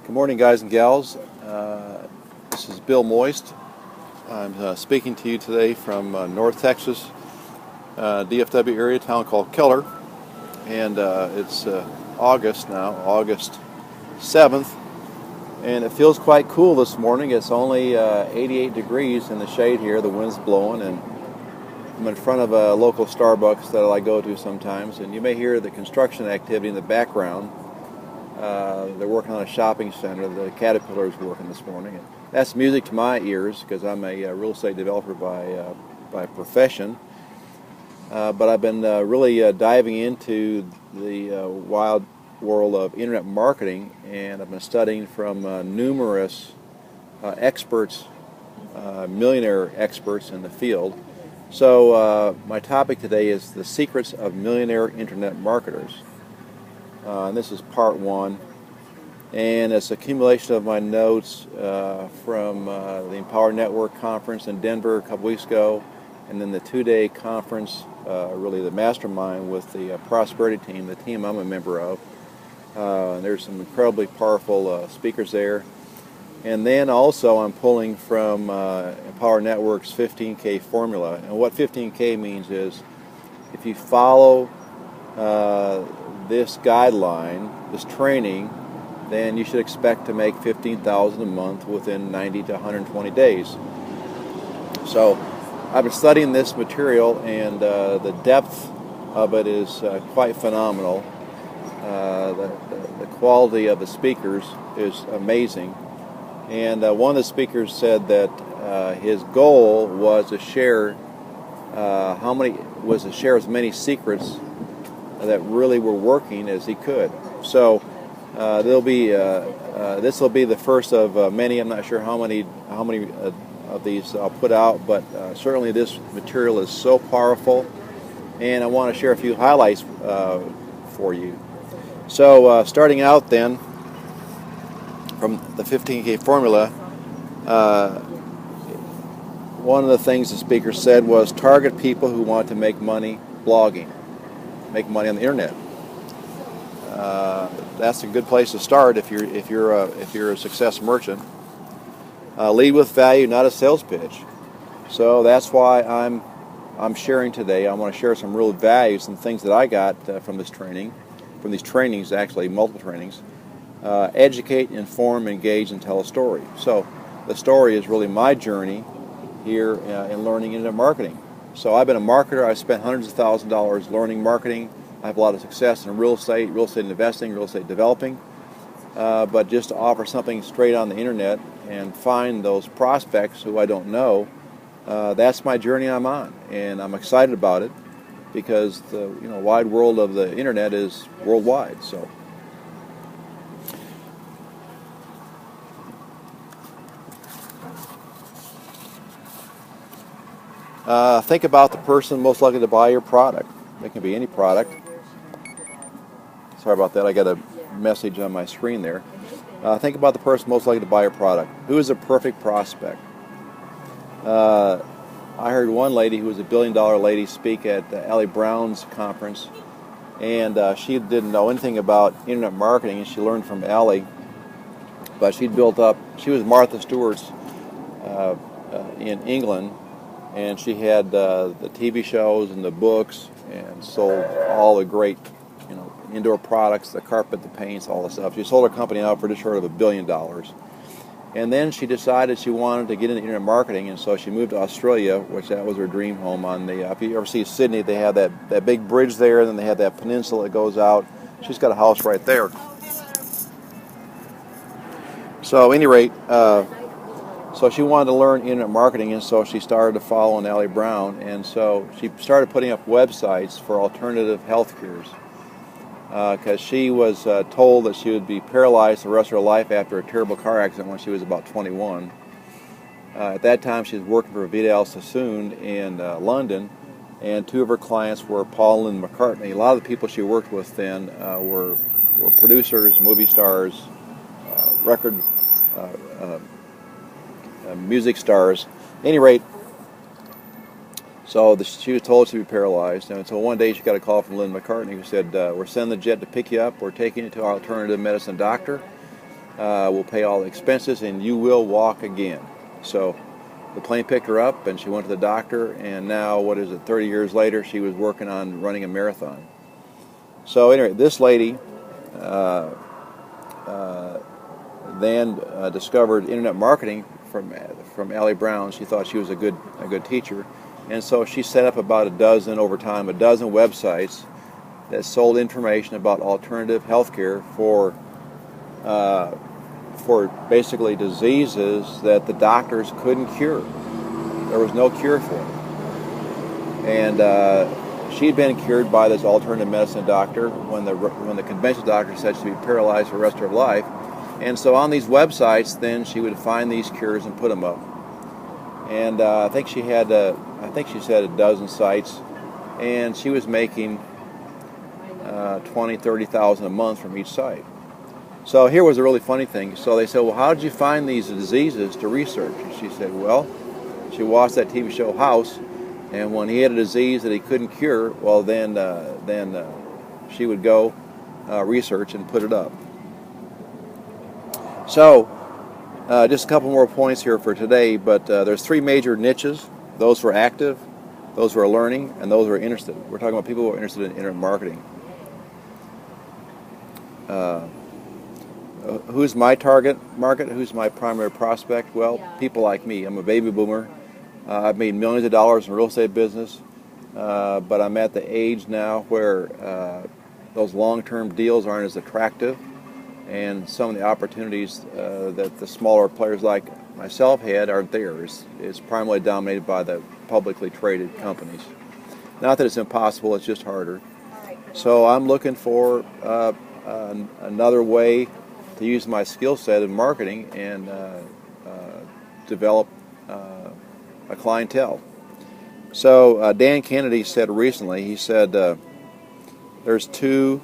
Good morning, guys and gals. This is Bill Moist. I'm speaking to you today from North Texas, DFW area, a town called Keller. And it's August now, August 7th. And it feels quite cool this morning. It's only 88 degrees in the shade here. The wind's blowing, and I'm in front of a local Starbucks that I go to sometimes. And you may hear the construction activity in the background. They're working on a shopping center. The Caterpillar's working this morning. And that's music to my ears because I'm a real estate developer by profession. But I've been really diving into the wild world of internet marketing, and I've been studying from numerous experts, millionaire experts in the field. So my topic today is the secrets of millionaire internet marketers. And this is part one, and it's accumulation of my notes from the Empower Network conference in Denver a couple weeks ago, and then the two-day conference, really the mastermind with the prosperity team, the team I'm a member of. There's some incredibly powerful speakers there. And then also I'm pulling from Empower Network's 15K formula. And what 15K means is if you follow this guideline, this training, then you should expect to make $15,000 a month within 90 to 120 days. So I've been studying this material, and the depth of it is quite phenomenal. The quality of the speakers is amazing. And one of the speakers said that his goal was to share as many secrets that really were working as he could. So this will be the first of many. I'm not sure how many of these I'll put out, but certainly this material is so powerful, and I want to share a few highlights for you. So starting out then from the 15K formula, one of the things the speaker said was target people who want to make money blogging, make money on the internet. That's a good place to start if you're a success merchant. Lead with value, not a sales pitch. So that's why I'm sharing today. I want to share some real value, some things that I got from this training, from these trainings, actually multiple trainings. Educate, inform, engage, and tell a story. So the story is really my journey here in learning internet marketing. So I've been a marketer. I've spent hundreds of thousands of dollars learning marketing. I have a lot of success in real estate investing, real estate developing. But just to offer something straight on the internet and find those prospects who I don't know, that's my journey I'm on, and I'm excited about it because the wide world of the internet is worldwide. So. Think about the person most likely to buy your product. It can be any product. Sorry about that. I got a message on my screen there. Think about the person most likely to buy your product. Who is a perfect prospect? I heard one lady who was a billion-dollar lady speak at Allie Brown's conference, and she didn't know anything about internet marketing, and she learned from Allie. But she was Martha Stewart's in England, and she had the TV shows and the books and sold all the great indoor products, the carpet, the paints, all the stuff. She sold her company out for just short of $1 billion. And then she decided she wanted to get into internet marketing, and so she moved to Australia, which that was her dream home. If you ever see Sydney, they have that big bridge there, and then they have that peninsula that goes out. She's got a house right there. So at any rate, so she wanted to learn internet marketing, and so she started to follow in Allie Brown, and so she started putting up websites for alternative health cures because she was told that she would be paralyzed the rest of her life after a terrible car accident when she was about 21. At that time, she was working for Vidal Sassoon in London, and two of her clients were Paul and McCartney. A lot of the people she worked with then were producers, movie stars, record music stars. At any rate, so she was told she'd be paralyzed, and so one day she got a call from Lynn McCartney who said, we're sending the jet to pick you up, we're taking you to our alternative medicine doctor, will pay all the expenses, and you will walk again. So the plane picked her up, and she went to the doctor, and now, 30 years later, she was working on running a marathon. So anyway, this lady then discovered internet marketing from Allie Brown. She thought she was a good teacher, and so she set up about a dozen websites that sold information about alternative healthcare for basically diseases that the doctors couldn't cure. There was no cure for it. And she'd been cured by this alternative medicine doctor when the conventional doctor said she'd be paralyzed for the rest of her life. And so on these websites, then she would find these cures and put them up. And I think she said a dozen sites, and she was making $20,000, $30,000 a month from each site. So here was a really funny thing. So they said, well, how did you find these diseases to research? And she said, well, she watched that TV show House, and when he had a disease that he couldn't cure, well, then she would go research and put it up. So just a couple more points here for today, but there's three major niches: those who are active, those who are learning, and those who are interested. We're talking about people who are interested in internet marketing. Who's my target market? Who's my primary prospect? Well, people like me. I'm a baby boomer. I've made millions of dollars in real estate business, but I'm at the age now where those long-term deals aren't as attractive, and some of the opportunities that the smaller players like myself had aren't there. It's primarily dominated by the publicly traded companies. Not that it's impossible, it's just harder. So I'm looking for another way to use my skill set in marketing and develop a clientele. So Dan Kennedy said recently, he said there's two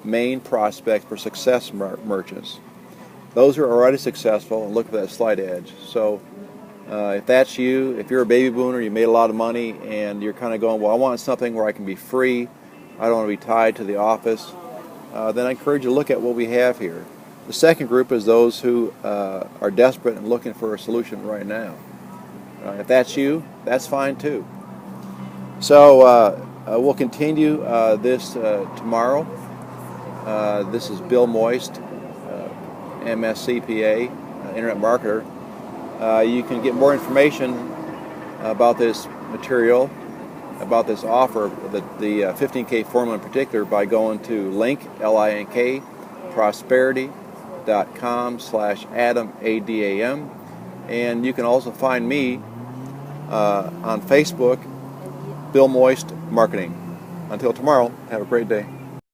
main prospects for success merchants. Those who are already successful, and look for that slight edge. So if that's you, if you're a baby boomer, you made a lot of money, and you're kind of going, well, I want something where I can be free, I don't want to be tied to the office, then I encourage you to look at what we have here. The second group is those who are desperate and looking for a solution right now. If that's you, that's fine too. So we'll continue this tomorrow. This is Bill Moist, MSCPA, Internet Marketer. You can get more information about this material, about this offer, the 15K formula in particular, by going to link, prosperity.com/Adam, ADAM. And you can also find me on Facebook, Bill Moist Marketing. Until tomorrow, have a great day.